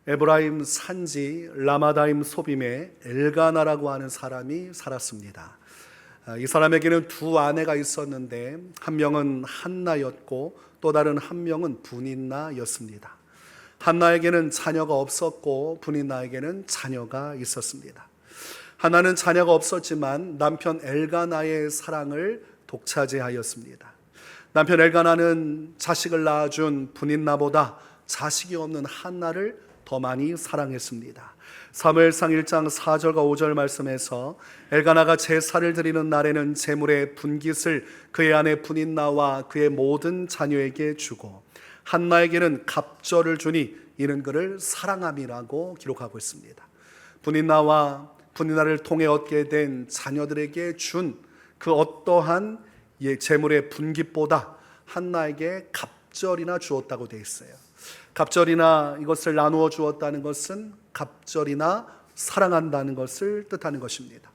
에브라임 산지 라마다임 소빔에 엘가나라고 하는 사람이 살았습니다. 이 사람에게는 두 아내가 있었는데 한 명은 한나였고 또 다른 한 명은 분인나였습니다. 한나에게는 자녀가 없었고 분인나에게는 자녀가 있었습니다. 한나는 자녀가 없었지만 남편 엘가나의 사랑을 독차지하였습니다. 남편 엘가나는 자식을 낳아준 분인나보다 자식이 없는 한나를 더 많이 사랑했습니다. 사무엘상 1장 4절과 5절 말씀에서 엘가나가 제사를 드리는 날에는 제물의 분깃을 그의 아내 분인나와 그의 모든 자녀에게 주고 한나에게는 갑절을 주니 이는 그를 사랑함이라고 기록하고 있습니다. 분인나를 통해 얻게 된 자녀들에게 준 그 어떠한 제물의 분깃보다 한나에게 갑절이나 주었다고 되어 있어요. 갑절이나 이것을 나누어 주었다는 것은 갑절이나 사랑한다는 것을 뜻하는 것입니다.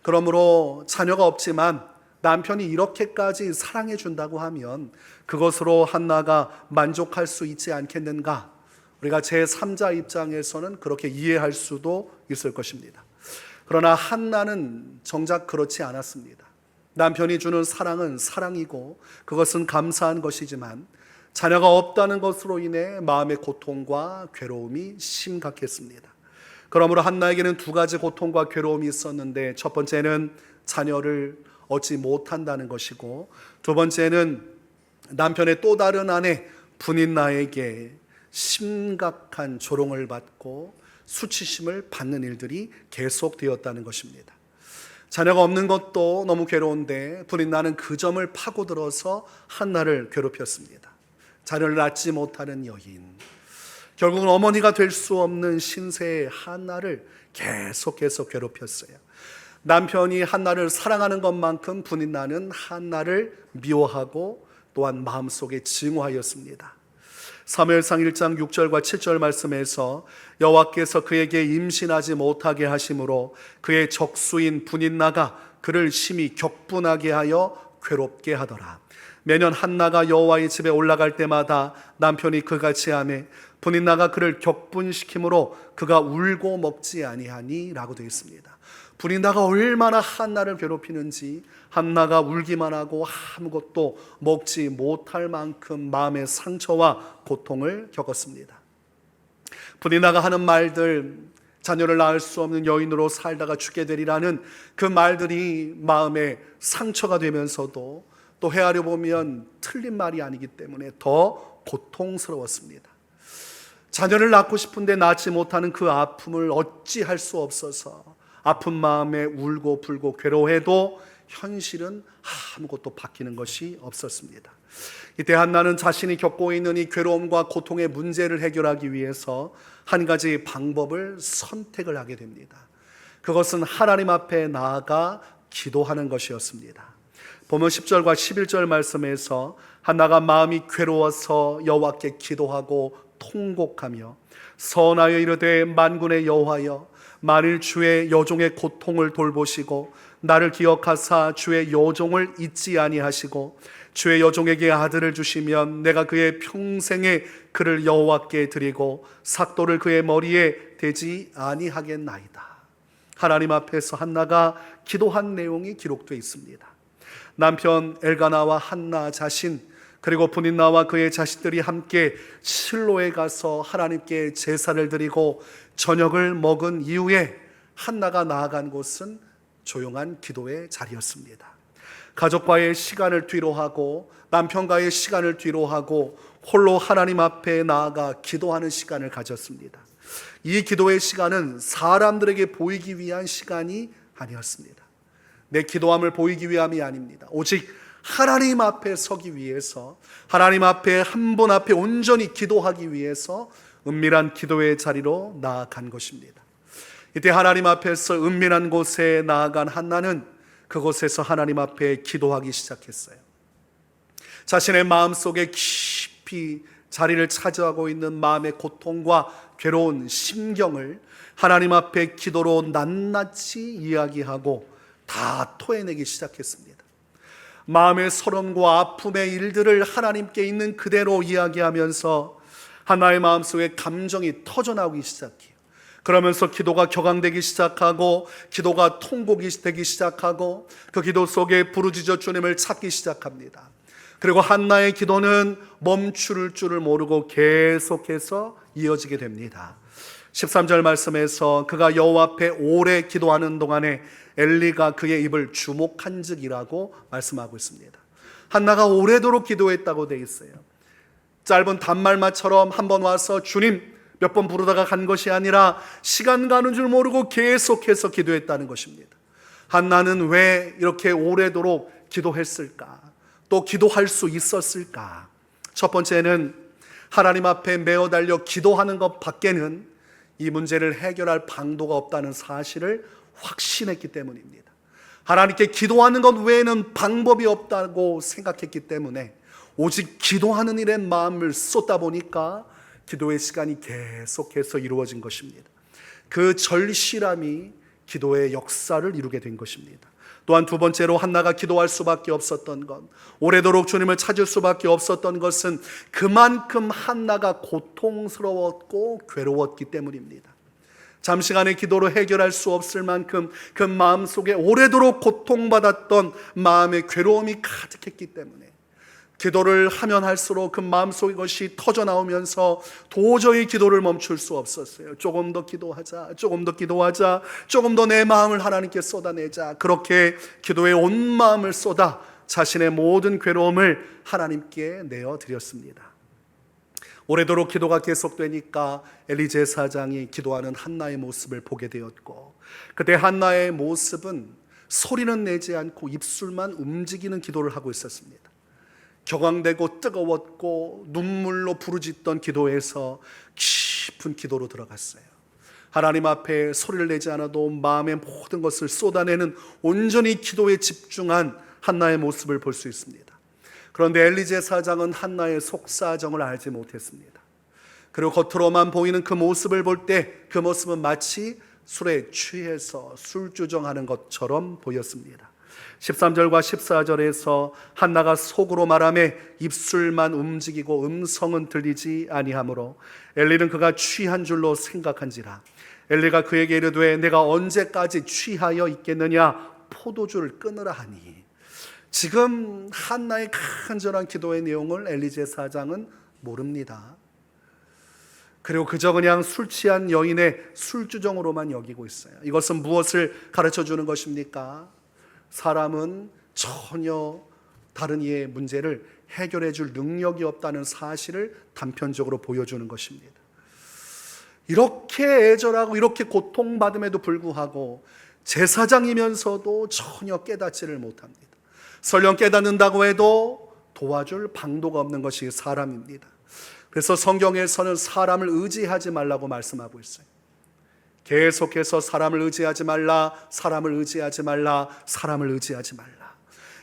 그러므로 자녀가 없지만 남편이 이렇게까지 사랑해 준다고 하면 그것으로 한나가 만족할 수 있지 않겠는가? 우리가 제3자 입장에서는 그렇게 이해할 수도 있을 것입니다. 그러나 한나는 정작 그렇지 않았습니다. 남편이 주는 사랑은 사랑이고 그것은 감사한 것이지만 자녀가 없다는 것으로 인해 마음의 고통과 괴로움이 심각했습니다. 그러므로 한나에게는 두 가지 고통과 괴로움이 있었는데 첫 번째는 자녀를 얻지 못한다는 것이고 두 번째는 남편의 또 다른 아내 분인나에게 심각한 조롱을 받고 수치심을 받는 일들이 계속되었다는 것입니다. 자녀가 없는 것도 너무 괴로운데 분인나는 그 점을 파고들어서 한나를 괴롭혔습니다. 자녀를 낳지 못하는 여인, 결국은 어머니가 될 수 없는 신세의 한나를 계속 괴롭혔어요. 남편이 한나를 사랑하는 것만큼 분인나는 한나를 미워하고 또한 마음속에 증오하였습니다. 사무엘상 1장 6절과 7절 말씀에서 여호와께서 그에게 임신하지 못하게 하심으로 그의 적수인 분인나가 그를 심히 격분하게 하여 괴롭게 하더라. 매년 한나가 여호와의 집에 올라갈 때마다 남편이 그같이 하매 분인나가 그를 격분시키므로 그가 울고 먹지 아니하니 라고 되어 있습니다. 분인나가 얼마나 한나를 괴롭히는지 한나가 울기만 하고 아무것도 먹지 못할 만큼 마음의 상처와 고통을 겪었습니다. 분인나가 하는 말들, 자녀를 낳을 수 없는 여인으로 살다가 죽게 되리라는 그 말들이 마음에 상처가 되면서도 또 헤아려 보면 틀린 말이 아니기 때문에 더 고통스러웠습니다. 자녀를 낳고 싶은데 낳지 못하는 그 아픔을 어찌할 수 없어서 아픈 마음에 울고 불고 괴로워해도 현실은 아무것도 바뀌는 것이 없었습니다. 이때 한나는 자신이 겪고 있는 이 괴로움과 고통의 문제를 해결하기 위해서 한 가지 방법을 선택을 하게 됩니다. 그것은 하나님 앞에 나아가 기도하는 것이었습니다. 보면 10절과 11절 말씀에서 한나가 마음이 괴로워서 여호와께 기도하고 통곡하며 선하여 이르되 만군의 여호와여 만일 주의 여종의 고통을 돌보시고 나를 기억하사 주의 여종을 잊지 아니하시고 주의 여종에게 아들을 주시면 내가 그의 평생에 그를 여호와께 드리고 삭도를 그의 머리에 대지 아니하겠나이다. 하나님 앞에서 한나가 기도한 내용이 기록되어 있습니다. 남편 엘가나와 한나 자신 그리고 분인나와 그의 자식들이 함께 실로에 가서 하나님께 제사를 드리고 저녁을 먹은 이후에 한나가 나아간 곳은 조용한 기도의 자리였습니다. 가족과의 시간을 뒤로 하고 남편과의 시간을 뒤로 하고 홀로 하나님 앞에 나아가 기도하는 시간을 가졌습니다. 이 기도의 시간은 사람들에게 보이기 위한 시간이 아니었습니다. 내 기도함을 보이기 위함이 아닙니다. 오직 하나님 앞에 서기 위해서, 하나님 앞에 한 분 앞에 온전히 기도하기 위해서 은밀한 기도의 자리로 나아간 것입니다. 이때 하나님 앞에서 은밀한 곳에 나아간 한나는 그곳에서 하나님 앞에 기도하기 시작했어요. 자신의 마음속에 깊이 자리를 차지하고 있는 마음의 고통과 괴로운 심경을 하나님 앞에 기도로 낱낱이 이야기하고 다 토해내기 시작했습니다. 마음의 서름과 아픔의 일들을 하나님께 있는 그대로 이야기하면서 한나의 마음속에 감정이 터져나오기 시작해요. 그러면서 기도가 격앙되기 시작하고 기도가 통곡이 되기 시작하고 그 기도 속에 부르짖어 주님을 찾기 시작합니다. 그리고 한나의 기도는 멈출 줄을 모르고 계속해서 이어지게 됩니다. 13절 말씀에서 그가 여호와 앞에 오래 기도하는 동안에 엘리가 그의 입을 주목한즉이라고 말씀하고 있습니다. 한나가 오래도록 기도했다고 되어 있어요. 짧은 단말마처럼 한 번 와서 주님 몇 번 부르다가 간 것이 아니라 시간 가는 줄 모르고 계속해서 기도했다는 것입니다. 한나는 왜 이렇게 오래도록 기도했을까? 또 기도할 수 있었을까? 첫 번째는 하나님 앞에 메어 달려 기도하는 것 밖에는 이 문제를 해결할 방도가 없다는 사실을 확신했기 때문입니다. 하나님께 기도하는 것 외에는 방법이 없다고 생각했기 때문에 오직 기도하는 일에 마음을 쏟다 보니까 기도의 시간이 계속해서 이루어진 것입니다. 그 절실함이 기도의 역사를 이루게 된 것입니다. 또한 두 번째로 한나가 기도할 수밖에 없었던 것, 오래도록 주님을 찾을 수밖에 없었던 것은 그만큼 한나가 고통스러웠고 괴로웠기 때문입니다. 잠시간의 기도로 해결할 수 없을 만큼 그 마음속에 오래도록 고통받았던 마음의 괴로움이 가득했기 때문에 기도를 하면 할수록 그 마음속의 것이 터져나오면서 도저히 기도를 멈출 수 없었어요. 조금 더 기도하자, 조금 더 기도하자, 조금 더 내 마음을 하나님께 쏟아내자. 그렇게 기도에 온 마음을 쏟아 자신의 모든 괴로움을 하나님께 내어드렸습니다. 오래도록 기도가 계속되니까 엘리 제사장이 기도하는 한나의 모습을 보게 되었고, 그때 한나의 모습은 소리는 내지 않고 입술만 움직이는 기도를 하고 있었습니다. 격앙되고 뜨거웠고 눈물로 부르짖던 기도에서 깊은 기도로 들어갔어요. 하나님 앞에 소리를 내지 않아도 마음의 모든 것을 쏟아내는 온전히 기도에 집중한 한나의 모습을 볼 수 있습니다. 그런데 엘리 제사장은 한나의 속사정을 알지 못했습니다. 그리고 겉으로만 보이는 그 모습을 볼 때 그 모습은 마치 술에 취해서 술주정하는 것처럼 보였습니다. 13절과 14절에서 한나가 속으로 말하매 입술만 움직이고 음성은 들리지 아니하므로 엘리는 그가 취한 줄로 생각한지라. 엘리가 그에게 이르되 내가 언제까지 취하여 있겠느냐, 포도주를 끊으라 하니. 지금 한나의 간절한 기도의 내용을 엘리 제사장은 모릅니다. 그리고 그저 그냥 술 취한 여인의 술주정으로만 여기고 있어요. 이것은 무엇을 가르쳐 주는 것입니까? 사람은 전혀 다른 이의 문제를 해결해 줄 능력이 없다는 사실을 단편적으로 보여주는 것입니다. 이렇게 애절하고 이렇게 고통받음에도 불구하고 제사장이면서도 전혀 깨닫지를 못합니다. 설령 깨닫는다고 해도 도와줄 방도가 없는 것이 사람입니다. 그래서 성경에서는 사람을 의지하지 말라고 말씀하고 있어요. 계속해서 사람을 의지하지 말라, 사람을 의지하지 말라, 사람을 의지하지 말라.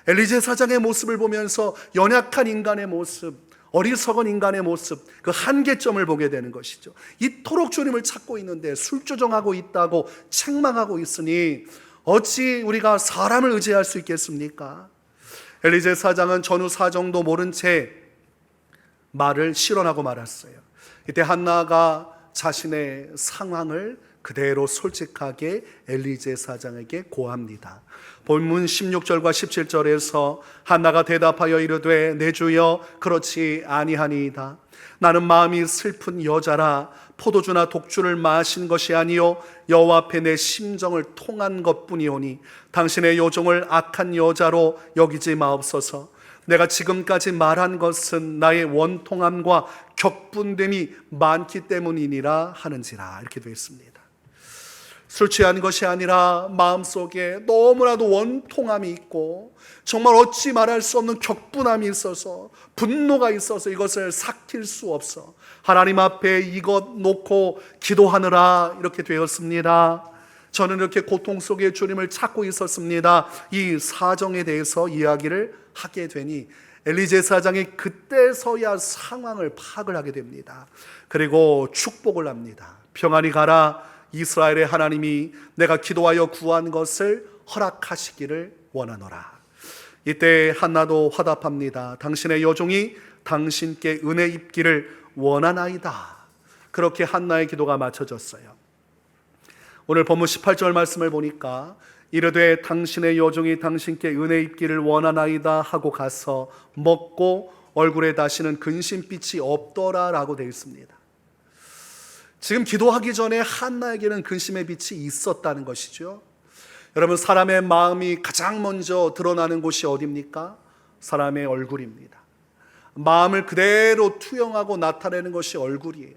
엘리 제사장의 모습을 보면서 연약한 인간의 모습, 어리석은 인간의 모습, 그 한계점을 보게 되는 것이죠. 이토록 주님을 찾고 있는데 술주정하고 있다고 책망하고 있으니 어찌 우리가 사람을 의지할 수 있겠습니까? 엘리 제사장은 전후 사정도 모른 채 말을 실언하고 말았어요. 이때 한나가 자신의 상황을 그대로 솔직하게 엘리 제사장에게 고합니다. 본문 16절과 17절에서 한나가 대답하여 이르되 내 주여 그렇지 아니하니이다. 나는 마음이 슬픈 여자라 포도주나 독주를 마신 것이 아니요 여호와 앞에 내 심정을 통한 것뿐이오니 당신의 요종을 악한 여자로 여기지 마옵소서. 내가 지금까지 말한 것은 나의 원통함과 격분됨이 많기 때문이니라 하는지라. 이렇게 되어 있습니다. 술 취한 것이 아니라 마음속에 너무나도 원통함이 있고 정말 어찌 말할 수 없는 격분함이 있어서 분노가 있어서 이것을 삭힐 수 없어 하나님 앞에 이것 놓고 기도하느라 이렇게 되었습니다. 저는 이렇게 고통 속에 주님을 찾고 있었습니다. 이 사정에 대해서 이야기를 하게 되니 엘리 제사장이 그때서야 상황을 파악을 하게 됩니다. 그리고 축복을 합니다. 평안히 가라. 이스라엘의 하나님이 내가 기도하여 구한 것을 허락하시기를 원하노라. 이때 한나도 화답합니다. 당신의 여종이 당신께 은혜 입기를 원하나이다. 그렇게 한나의 기도가 맞춰졌어요. 오늘 본문 18절 말씀을 보니까 이르되 당신의 여종이 당신께 은혜 입기를 원하나이다 하고 가서 먹고 얼굴에 다시는 근심빛이 없더라 라고 되어 있습니다. 지금 기도하기 전에 한나에게는 근심의 빛이 있었다는 것이죠. 여러분, 사람의 마음이 가장 먼저 드러나는 곳이 어디입니까? 사람의 얼굴입니다. 마음을 그대로 투영하고 나타내는 것이 얼굴이에요.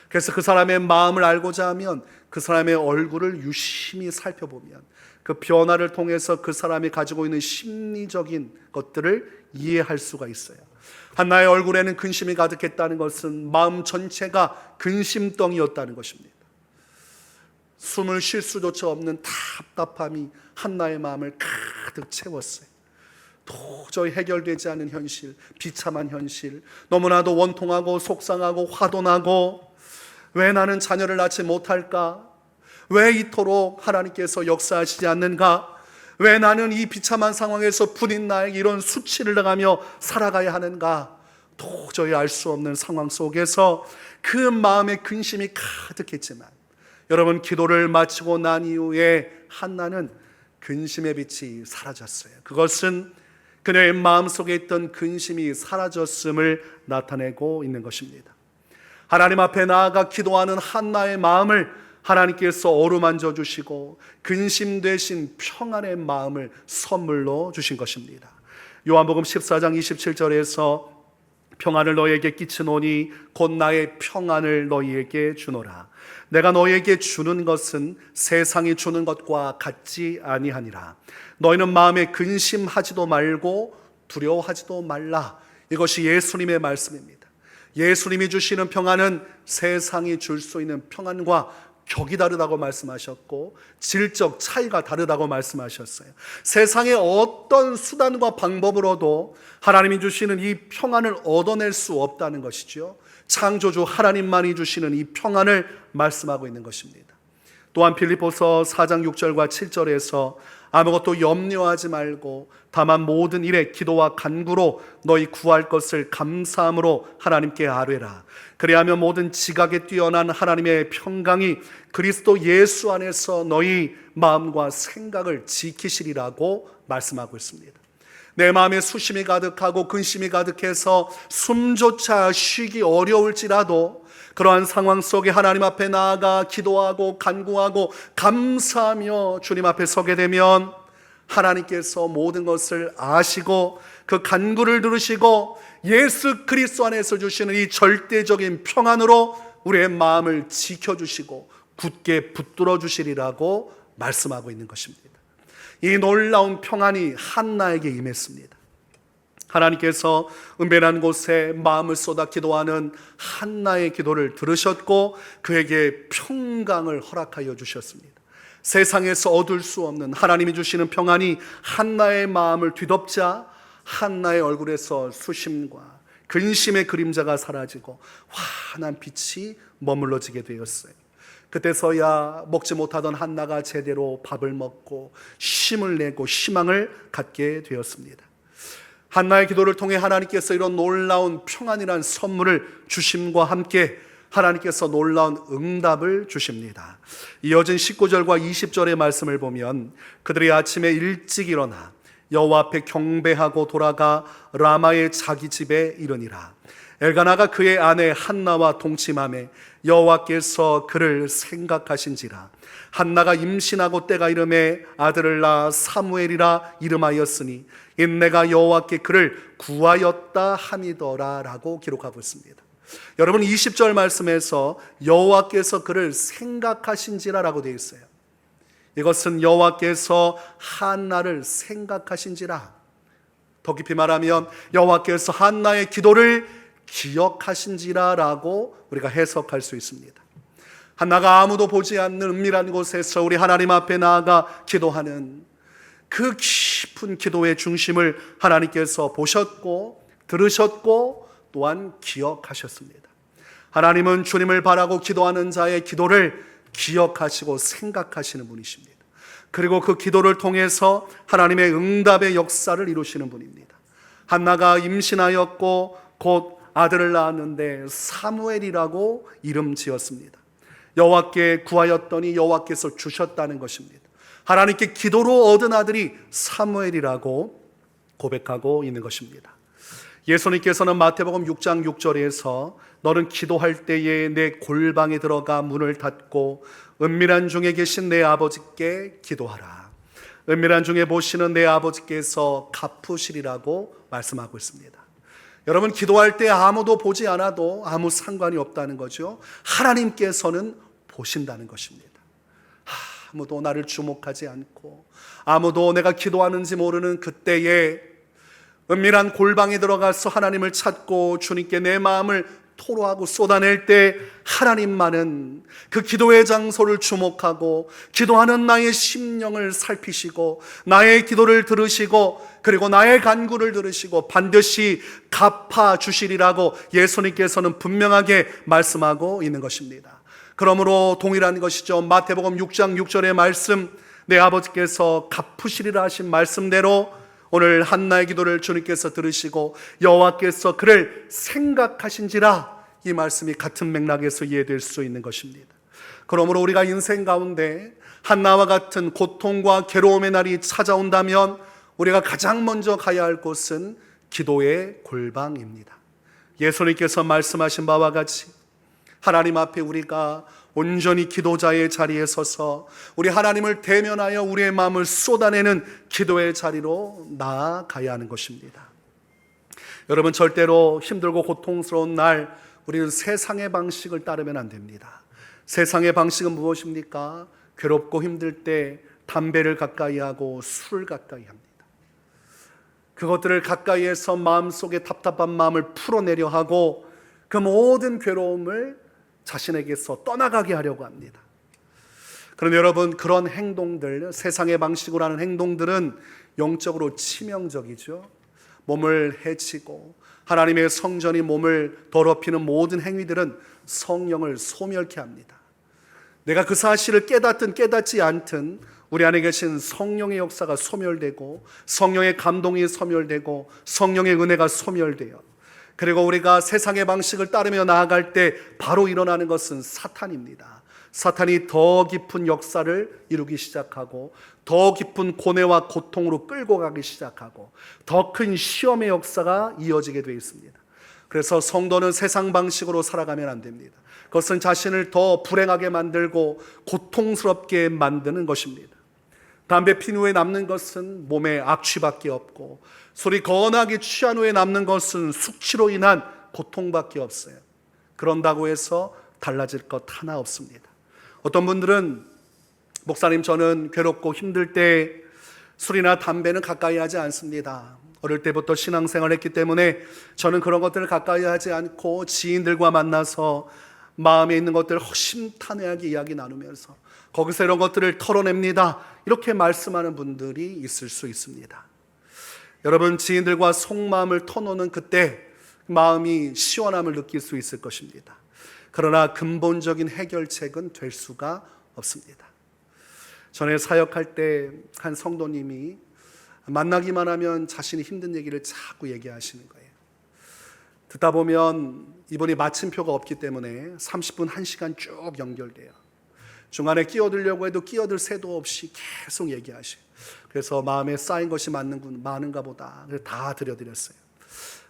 그래서 그 사람의 마음을 알고자 하면 그 사람의 얼굴을 유심히 살펴보면 그 변화를 통해서 그 사람이 가지고 있는 심리적인 것들을 이해할 수가 있어요. 한나의 얼굴에는 근심이 가득했다는 것은 마음 전체가 근심덩이였다는 것입니다. 숨을 쉴 수조차 없는 답답함이 한나의 마음을 가득 채웠어요. 도저히 해결되지 않은 현실, 비참한 현실, 너무나도 원통하고 속상하고 화도 나고, 왜 나는 자녀를 낳지 못할까? 왜 이토록 하나님께서 역사하시지 않는가? 왜 나는 이 비참한 상황에서 부인 나에게 이런 수치를 당하며 살아가야 하는가? 도저히 알 수 없는 상황 속에서 그 마음에 근심이 가득했지만, 여러분, 기도를 마치고 난 이후에 한나는 근심의 빛이 사라졌어요. 그것은 그녀의 마음속에 있던 근심이 사라졌음을 나타내고 있는 것입니다. 하나님 앞에 나아가 기도하는 한나의 마음을 하나님께서 어루만져 주시고 근심 대신 평안의 마음을 선물로 주신 것입니다. 요한복음 14장 27절에서 평안을 너희에게 끼치노니 곧 나의 평안을 너희에게 주노라. 내가 너희에게 주는 것은 세상이 주는 것과 같지 아니하니라. 너희는 마음에 근심하지도 말고 두려워하지도 말라. 이것이 예수님의 말씀입니다. 예수님이 주시는 평안은 세상이 줄 수 있는 평안과 격이 다르다고 말씀하셨고 질적 차이가 다르다고 말씀하셨어요. 세상의 어떤 수단과 방법으로도 하나님이 주시는 이 평안을 얻어낼 수 없다는 것이죠. 창조주 하나님만이 주시는 이 평안을 말씀하고 있는 것입니다. 또한 빌립보서 4장 6절과 7절에서 아무것도 염려하지 말고 다만 모든 일에 기도와 간구로 너희 구할 것을 감사함으로 하나님께 아뢰라. 그리하면 모든 지각에 뛰어난 하나님의 평강이 그리스도 예수 안에서 너희 마음과 생각을 지키시리라고 말씀하고 있습니다. 내 마음에 수심이 가득하고 근심이 가득해서 숨조차 쉬기 어려울지라도 그러한 상황 속에 하나님 앞에 나아가 기도하고 간구하고 감사하며 주님 앞에 서게 되면 하나님께서 모든 것을 아시고 그 간구를 들으시고 예수 그리스도 안에서 주시는 이 절대적인 평안으로 우리의 마음을 지켜주시고 굳게 붙들어 주시리라고 말씀하고 있는 것입니다. 이 놀라운 평안이 한나에게 임했습니다. 하나님께서 은밀한 곳에 마음을 쏟아 기도하는 한나의 기도를 들으셨고 그에게 평강을 허락하여 주셨습니다. 세상에서 얻을 수 없는 하나님이 주시는 평안이 한나의 마음을 뒤덮자 한나의 얼굴에서 수심과 근심의 그림자가 사라지고 환한 빛이 머물러지게 되었어요. 그때서야 먹지 못하던 한나가 제대로 밥을 먹고 힘을 내고 희망을 갖게 되었습니다. 한나의 기도를 통해 하나님께서 이런 놀라운 평안이란 선물을 주심과 함께 하나님께서 놀라운 응답을 주십니다. 이어진 19절과 20절의 말씀을 보면 그들이 아침에 일찍 일어나 여호와 앞에 경배하고 돌아가 라마의 자기 집에 이르니라. 엘가나가 그의 아내 한나와 동침하매 여호와께서 그를 생각하신지라. 한나가 임신하고 때가 이름에 아들을 낳아 사무엘이라 이름하였으니 인내가 여호와께 그를 구하였다 함이더라 라고 기록하고 있습니다. 여러분, 20절 말씀에서 여호와께서 그를 생각하신지라 라고 되어 있어요. 이것은 여호와께서 한나를 생각하신지라, 더 깊이 말하면 여호와께서 한나의 기도를 기억하신지라 라고 우리가 해석할 수 있습니다. 한나가 아무도 보지 않는 은밀한 곳에서 우리 하나님 앞에 나아가 기도하는 그 깊은 기도의 중심을 하나님께서 보셨고 들으셨고 또한 기억하셨습니다. 하나님은 주님을 바라고 기도하는 자의 기도를 기억하시고 생각하시는 분이십니다. 그리고 그 기도를 통해서 하나님의 응답의 역사를 이루시는 분입니다. 한나가 임신하였고 곧 아들을 낳았는데 사무엘이라고 이름 지었습니다. 여호와께 구하였더니 여호와께서 주셨다는 것입니다. 하나님께 기도로 얻은 아들이 사무엘이라고 고백하고 있는 것입니다. 예수님께서는 마태복음 6장 6절에서 너는 기도할 때에 내 골방에 들어가 문을 닫고 은밀한 중에 계신 내 아버지께 기도하라. 은밀한 중에 보시는 내 아버지께서 갚으시리라고 말씀하고 있습니다. 여러분, 기도할 때 아무도 보지 않아도 아무 상관이 없다는 거죠. 하나님께서는 보신다는 것입니다. 아무도 나를 주목하지 않고 아무도 내가 기도하는지 모르는 그때에 은밀한 골방에 들어가서 하나님을 찾고 주님께 내 마음을 토로하고 쏟아낼 때 하나님만은 그 기도의 장소를 주목하고 기도하는 나의 심령을 살피시고 나의 기도를 들으시고 그리고 나의 간구를 들으시고 반드시 갚아주시리라고 예수님께서는 분명하게 말씀하고 있는 것입니다. 그러므로 동일한 것이죠. 마태복음 6장 6절의 말씀, 내 아버지께서 갚으시리라 하신 말씀대로 오늘 한나의 기도를 주님께서 들으시고 여호와께서 그를 생각하신지라, 이 말씀이 같은 맥락에서 이해될 수 있는 것입니다. 그러므로 우리가 인생 가운데 한나와 같은 고통과 괴로움의 날이 찾아온다면 우리가 가장 먼저 가야 할 곳은 기도의 골방입니다. 예수님께서 말씀하신 바와 같이 하나님 앞에 우리가 온전히 기도자의 자리에 서서 우리 하나님을 대면하여 우리의 마음을 쏟아내는 기도의 자리로 나아가야 하는 것입니다. 여러분, 절대로 힘들고 고통스러운 날 우리는 세상의 방식을 따르면 안 됩니다. 세상의 방식은 무엇입니까? 괴롭고 힘들 때 담배를 가까이 하고 술을 가까이 합니다. 그것들을 가까이해서 마음속에 답답한 마음을 풀어내려 하고 그 모든 괴로움을 자신에게서 떠나가게 하려고 합니다. 그런데 여러분, 그런 행동들, 세상의 방식으로 하는 행동들은 영적으로 치명적이죠. 몸을 해치고 하나님의 성전이 몸을 더럽히는 모든 행위들은 성령을 소멸케 합니다. 내가 그 사실을 깨닫든 깨닫지 않든 우리 안에 계신 성령의 역사가 소멸되고 성령의 감동이 소멸되고 성령의 은혜가 소멸돼요. 그리고 우리가 세상의 방식을 따르며 나아갈 때 바로 일어나는 것은 사탄입니다. 사탄이 더 깊은 역사를 이루기 시작하고 더 깊은 고뇌와 고통으로 끌고 가기 시작하고 더 큰 시험의 역사가 이어지게 되어 있습니다. 그래서 성도는 세상 방식으로 살아가면 안 됩니다. 그것은 자신을 더 불행하게 만들고 고통스럽게 만드는 것입니다. 담배 핀 후에 남는 것은 몸에 악취밖에 없고 술이 거나게 취한 후에 남는 것은 숙취로 인한 고통밖에 없어요. 그런다고 해서 달라질 것 하나 없습니다. 어떤 분들은 목사님, 저는 괴롭고 힘들 때 술이나 담배는 가까이 하지 않습니다. 어릴 때부터 신앙생활을 했기 때문에 저는 그런 것들을 가까이 하지 않고 지인들과 만나서 마음에 있는 것들을 허심탄회하게 이야기 나누면서 거기서 이런 것들을 털어냅니다. 이렇게 말씀하는 분들이 있을 수 있습니다. 여러분, 지인들과 속마음을 터놓는 그때 마음이 시원함을 느낄 수 있을 것입니다. 그러나 근본적인 해결책은 될 수가 없습니다. 전에 사역할 때 한 성도님이 만나기만 하면 자신이 힘든 얘기를 자꾸 얘기하시는 거예요. 듣다 보면 이분이 마침표가 없기 때문에 30분, 1시간 쭉 연결돼요. 중간에 끼어들려고 해도 끼어들 새도 없이 계속 얘기하셔요. 그래서 마음에 쌓인 것이 많은가 보다. 그래서 다 들려드렸어요.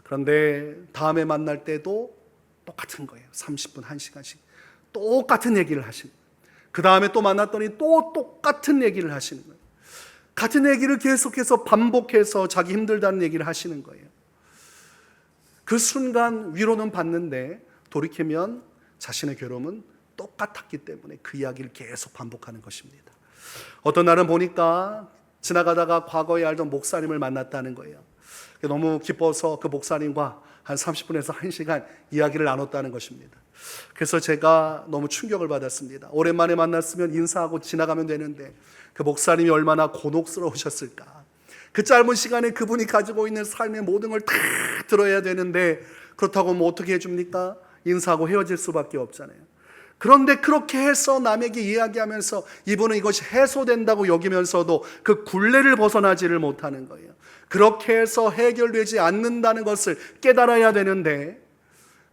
그런데 다음에 만날 때도 똑같은 거예요. 30분, 1시간씩 똑같은 얘기를 하시는 거예요. 그 다음에 또 만났더니 또 똑같은 얘기를 하시는 거예요. 같은 얘기를 계속해서 반복해서 자기 힘들다는 얘기를 하시는 거예요. 그 순간 위로는 받는데 돌이키면 자신의 괴로움은 똑같았기 때문에 그 이야기를 계속 반복하는 것입니다. 어떤 날은 보니까 지나가다가 과거에 알던 목사님을 만났다는 거예요. 너무 기뻐서 그 목사님과 한 30분에서 1시간 이야기를 나눴다는 것입니다. 그래서 제가 너무 충격을 받았습니다. 오랜만에 만났으면 인사하고 지나가면 되는데 그 목사님이 얼마나 곤혹스러우셨을까. 그 짧은 시간에 그분이 가지고 있는 삶의 모든 걸 다 들어야 되는데 그렇다고 뭐 어떻게 해줍니까? 인사하고 헤어질 수밖에 없잖아요. 그런데 그렇게 해서 남에게 이야기하면서 이분은 이것이 해소된다고 여기면서도 그 굴레를 벗어나지를 못하는 거예요. 그렇게 해서 해결되지 않는다는 것을 깨달아야 되는데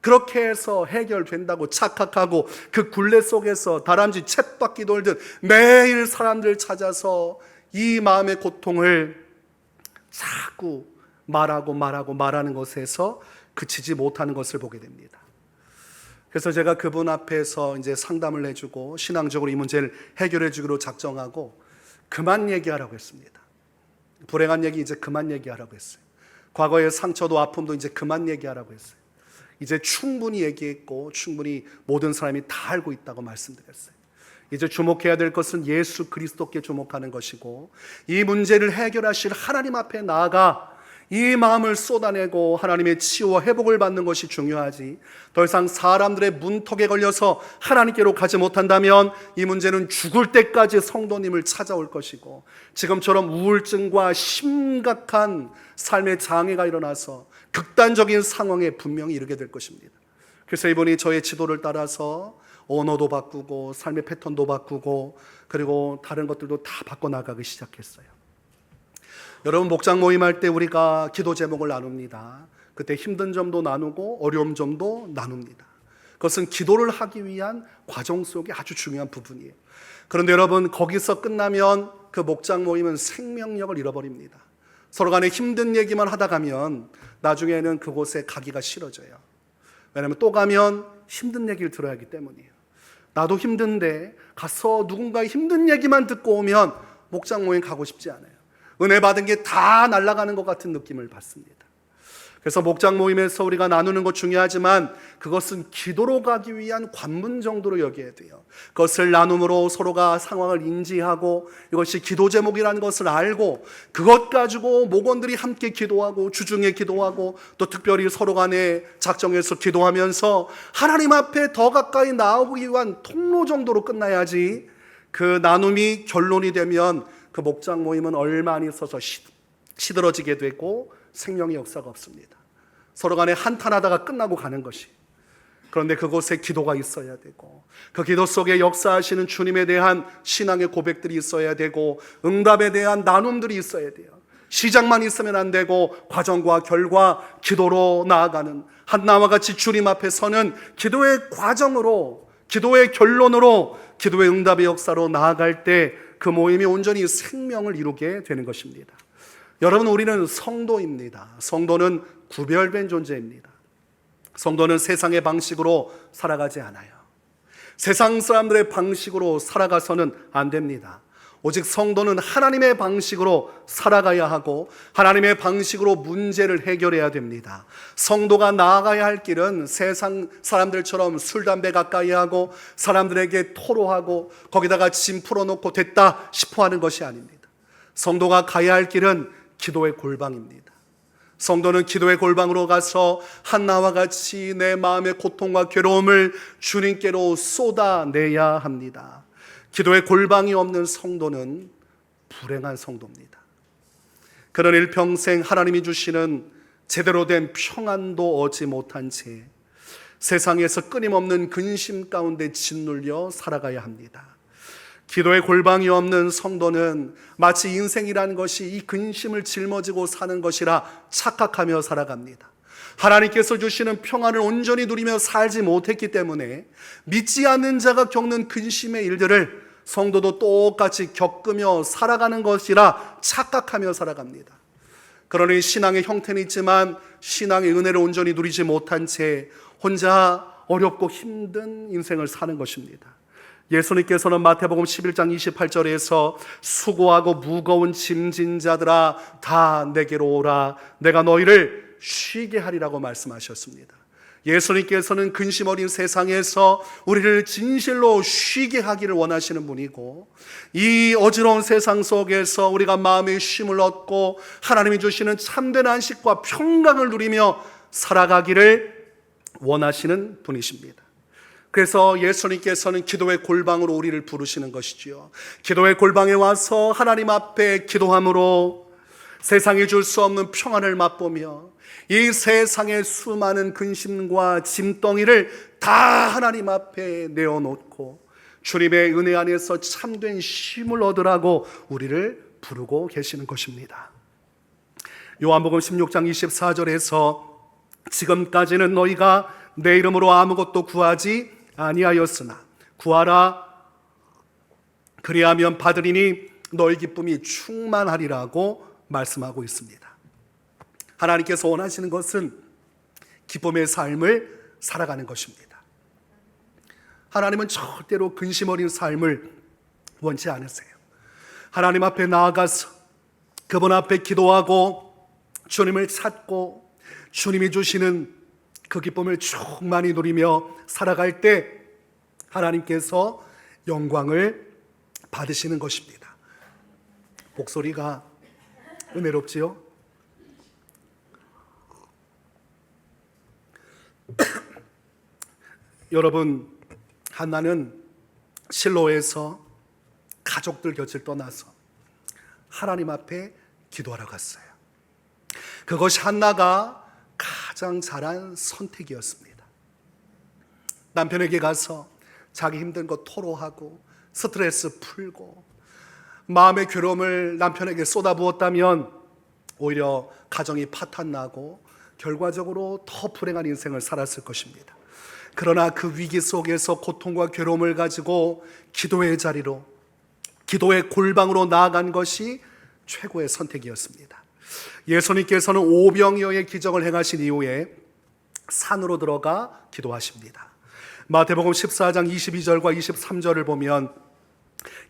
그렇게 해서 해결된다고 착각하고 그 굴레 속에서 다람쥐 쳇바퀴 돌듯 매일 사람들 찾아서 이 마음의 고통을 자꾸 말하는 것에서 그치지 못하는 것을 보게 됩니다. 그래서 제가 그분 앞에서 이제 상담을 해주고 신앙적으로 이 문제를 해결해 주기로 작정하고 그만 얘기하라고 했습니다. 불행한 얘기 이제 그만 얘기하라고 했어요. 과거의 상처도 아픔도 이제 그만 얘기하라고 했어요. 이제 충분히 얘기했고 충분히 모든 사람이 다 알고 있다고 말씀드렸어요. 이제 주목해야 될 것은 예수 그리스도께 주목하는 것이고 이 문제를 해결하실 하나님 앞에 나아가 이 마음을 쏟아내고 하나님의 치유와 회복을 받는 것이 중요하지, 더 이상 사람들의 문턱에 걸려서 하나님께로 가지 못한다면 이 문제는 죽을 때까지 성도님을 찾아올 것이고 지금처럼 우울증과 심각한 삶의 장애가 일어나서 극단적인 상황에 분명히 이르게 될 것입니다. 그래서 이분이 저의 지도를 따라서 언어도 바꾸고 삶의 패턴도 바꾸고 그리고 다른 것들도 다 바꿔나가기 시작했어요. 여러분, 목장 모임할 때 우리가 기도 제목을 나눕니다. 그때 힘든 점도 나누고 어려운 점도 나눕니다. 그것은 기도를 하기 위한 과정 속에 아주 중요한 부분이에요. 그런데 여러분, 거기서 끝나면 그 목장 모임은 생명력을 잃어버립니다. 서로 간에 힘든 얘기만 하다 가면 나중에는 그곳에 가기가 싫어져요. 왜냐하면 또 가면 힘든 얘기를 들어야 하기 때문이에요. 나도 힘든데 가서 누군가의 힘든 얘기만 듣고 오면 목장 모임 가고 싶지 않아요. 은혜 받은 게 다 날아가는 것 같은 느낌을 받습니다. 그래서 목장 모임에서 우리가 나누는 것 중요하지만 그것은 기도로 가기 위한 관문 정도로 여겨야 돼요. 그것을 나눔으로 서로가 상황을 인지하고 이것이 기도 제목이라는 것을 알고 그것 가지고 목원들이 함께 기도하고 주중에 기도하고 또 특별히 서로 간에 작정해서 기도하면서 하나님 앞에 더 가까이 나오기 위한 통로 정도로 끝나야지, 그 나눔이 결론이 되면 그 목장 모임은 얼마 안 있어서 시들어지게 되고 생명의 역사가 없습니다. 서로 간에 한탄하다가 끝나고 가는 것이. 그런데 그곳에 기도가 있어야 되고 그 기도 속에 역사하시는 주님에 대한 신앙의 고백들이 있어야 되고 응답에 대한 나눔들이 있어야 돼요. 시작만 있으면 안 되고 과정과 결과, 기도로 나아가는, 한나와 같이 주님 앞에 서는 기도의 과정으로, 기도의 결론으로, 기도의 응답의 역사로 나아갈 때 그 모임이 온전히 생명을 이루게 되는 것입니다. 여러분, 우리는 성도입니다. 성도는 구별된 존재입니다. 성도는 세상의 방식으로 살아가지 않아요. 세상 사람들의 방식으로 살아가서는 안 됩니다. 오직 성도는 하나님의 방식으로 살아가야 하고 하나님의 방식으로 문제를 해결해야 됩니다. 성도가 나아가야 할 길은 세상 사람들처럼 술, 담배 가까이 하고 사람들에게 토로하고 거기다가 짐 풀어놓고 됐다 싶어 하는 것이 아닙니다. 성도가 가야 할 길은 기도의 골방입니다. 성도는 기도의 골방으로 가서 한나와 같이 내 마음의 고통과 괴로움을 주님께로 쏟아내야 합니다. 기도의 골방이 없는 성도는 불행한 성도입니다. 그런 일평생 하나님이 주시는 제대로 된 평안도 얻지 못한 채 세상에서 끊임없는 근심 가운데 짓눌려 살아가야 합니다. 기도의 골방이 없는 성도는 마치 인생이라는 것이 이 근심을 짊어지고 사는 것이라 착각하며 살아갑니다. 하나님께서 주시는 평안을 온전히 누리며 살지 못했기 때문에 믿지 않는 자가 겪는 근심의 일들을 성도도 똑같이 겪으며 살아가는 것이라 착각하며 살아갑니다. 그러니 신앙의 형태는 있지만 신앙의 은혜를 온전히 누리지 못한 채 혼자 어렵고 힘든 인생을 사는 것입니다. 예수님께서는 마태복음 11장 28절에서 수고하고 무거운 짐진 자들아 다 내게로 오라, 내가 너희를 쉬게 하리라고 말씀하셨습니다. 예수님께서는 근심 어린 세상에서 우리를 진실로 쉬게 하기를 원하시는 분이고, 이 어지러운 세상 속에서 우리가 마음의 쉼을 얻고 하나님이 주시는 참된 안식과 평강을 누리며 살아가기를 원하시는 분이십니다. 그래서 예수님께서는 기도의 골방으로 우리를 부르시는 것이지요. 기도의 골방에 와서 하나님 앞에 기도함으로 세상이 줄 수 없는 평안을 맛보며 이 세상의 수많은 근심과 짐덩이를 다 하나님 앞에 내어놓고 주님의 은혜 안에서 참된 쉼을 얻으라고 우리를 부르고 계시는 것입니다. 요한복음 16장 24절에서 지금까지는 너희가 내 이름으로 아무것도 구하지 아니하였으나 구하라 그리하면 받으리니 너희 기쁨이 충만하리라고 말씀하고 있습니다. 하나님께서 원하시는 것은 기쁨의 삶을 살아가는 것입니다. 하나님은 절대로 근심 어린 삶을 원치 않으세요. 하나님 앞에 나아가서 그분 앞에 기도하고 주님을 찾고 주님이 주시는 그 기쁨을 충만히 누리며 살아갈 때 하나님께서 영광을 받으시는 것입니다. 목소리가 은혜롭지요? 여러분, 한나는 실로에서 가족들 곁을 떠나서 하나님 앞에 기도하러 갔어요. 그것이 한나가 가장 잘한 선택이었습니다. 남편에게 가서 자기 힘든 거 토로하고 스트레스 풀고 마음의 괴로움을 남편에게 쏟아부었다면 오히려 가정이 파탄나고 결과적으로 더 불행한 인생을 살았을 것입니다. 그러나 그 위기 속에서 고통과 괴로움을 가지고 기도의 자리로, 기도의 골방으로 나아간 것이 최고의 선택이었습니다. 예수님께서는 오병이어의 기적을 행하신 이후에 산으로 들어가 기도하십니다. 마태복음 14장 22절과 23절을 보면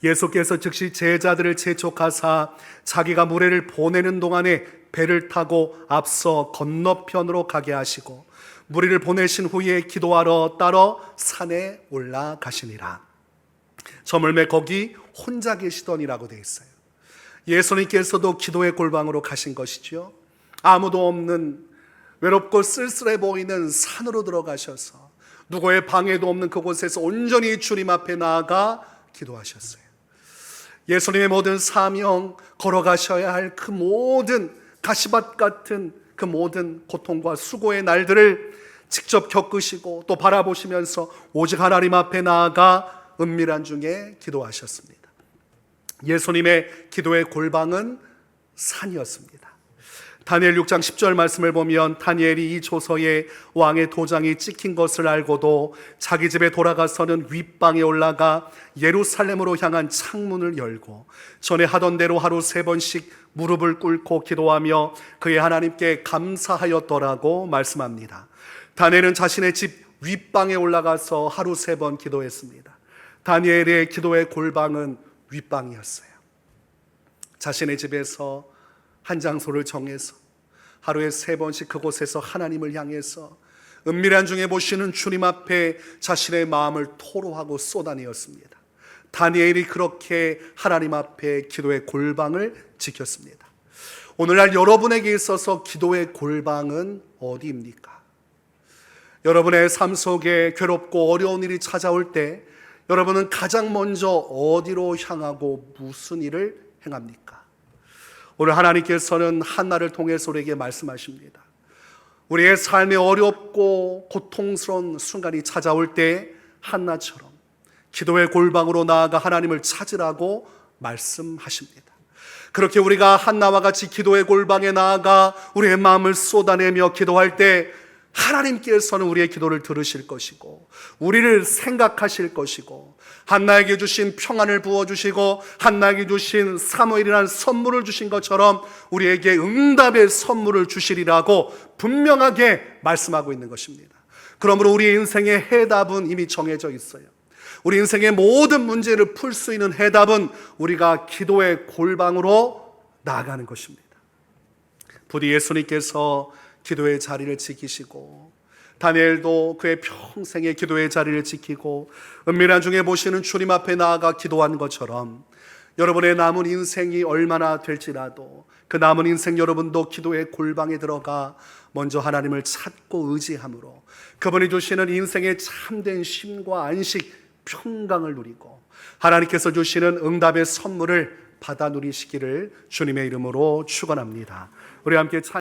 예수께서 즉시 제자들을 재촉하사 자기가 무리를 보내는 동안에 배를 타고 앞서 건너편으로 가게 하시고 무리를 보내신 후에 기도하러 따러 산에 올라가시니라. 저물매 거기 혼자 계시더니라고 되어 있어요. 예수님께서도 기도의 골방으로 가신 것이죠. 아무도 없는 외롭고 쓸쓸해 보이는 산으로 들어가셔서 누구의 방해도 없는 그곳에서 온전히 주님 앞에 나아가 기도하셨어요. 예수님의 모든 사명, 걸어가셔야 할 그 모든 가시밭 같은 그 모든 고통과 수고의 날들을 직접 겪으시고 또 바라보시면서 오직 하나님 앞에 나아가 은밀한 중에 기도하셨습니다. 예수님의 기도의 골방은 산이었습니다. 다니엘 6장 10절 말씀을 보면 다니엘이 이 조서에 왕의 도장이 찍힌 것을 알고도 자기 집에 돌아가서는 윗방에 올라가 예루살렘으로 향한 창문을 열고 전에 하던 대로 하루 3번씩 무릎을 꿇고 기도하며 그의 하나님께 감사하였더라고 말씀합니다. 다니엘은 자신의 집 윗방에 올라가서 하루 3번 기도했습니다. 다니엘의 기도의 골방은 윗방이었어요. 자신의 집에서 한 장소를 정해서 하루에 3번씩 그곳에서 하나님을 향해서 은밀한 중에 보시는 주님 앞에 자신의 마음을 토로하고 쏟아내었습니다. 다니엘이 그렇게 하나님 앞에 기도의 골방을 지켰습니다. 오늘날 여러분에게 있어서 기도의 골방은 어디입니까? 여러분의 삶 속에 괴롭고 어려운 일이 찾아올 때 여러분은 가장 먼저 어디로 향하고 무슨 일을 행합니까? 오늘 하나님께서는 한나를 통해서 우리에게 말씀하십니다. 우리의 삶에 어렵고 고통스러운 순간이 찾아올 때 한나처럼 기도의 골방으로 나아가 하나님을 찾으라고 말씀하십니다. 그렇게 우리가 한나와 같이 기도의 골방에 나아가 우리의 마음을 쏟아내며 기도할 때 하나님께서는 우리의 기도를 들으실 것이고 우리를 생각하실 것이고 한나에게 주신 평안을 부어주시고 한나에게 주신 사무엘이라는 선물을 주신 것처럼 우리에게 응답의 선물을 주시리라고 분명하게 말씀하고 있는 것입니다. 그러므로 우리 인생의 해답은 이미 정해져 있어요. 우리 인생의 모든 문제를 풀 수 있는 해답은 우리가 기도의 골방으로 나아가는 것입니다. 부디 예수님께서 기도의 자리를 지키시고 다니엘도 그의 평생의 기도의 자리를 지키고 은밀한 중에 보시는 주님 앞에 나아가 기도한 것처럼 여러분의 남은 인생이 얼마나 될지라도 그 남은 인생 여러분도 기도의 골방에 들어가 먼저 하나님을 찾고 의지함으로 그분이 주시는 인생의 참된 쉼과 안식, 평강을 누리고 하나님께서 주시는 응답의 선물을 받아 누리시기를 주님의 이름으로 축원합니다. 우리 함께